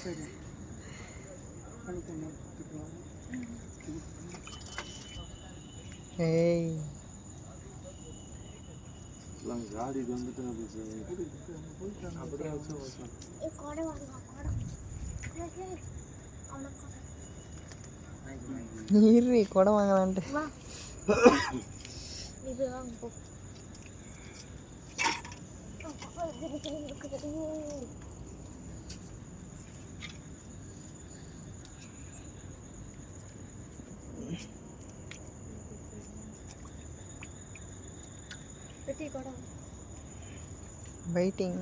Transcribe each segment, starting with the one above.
சரி தனித்தனியாக கொடுத்துக்கலாம். ஏய் காடி வந்துட்டு அப்படியே வச்சு இரு குடம் வாங்கலான்ட்டு வெயிட்டிங்.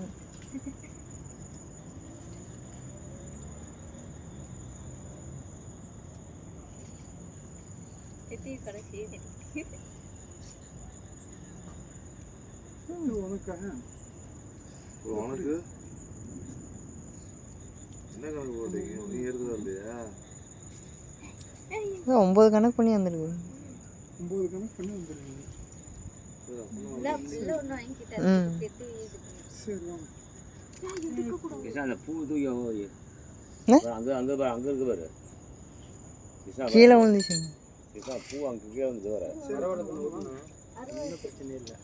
உனக்கு என்ன கணக்கு போட்டீங்க? நீ இருக்குதா இல்லையா? 9 கணக்கு பண்ணி வந்துருக்கு. 9 கணக்கு பண்ணி வந்துருக்கீங்க. அந்த பூ தூக்கி அங்க இருக்கு பாரு. கீழே வந்துச்சு. பூ அங்க கீழே வந்து வர பிரச்சனை இல்லை.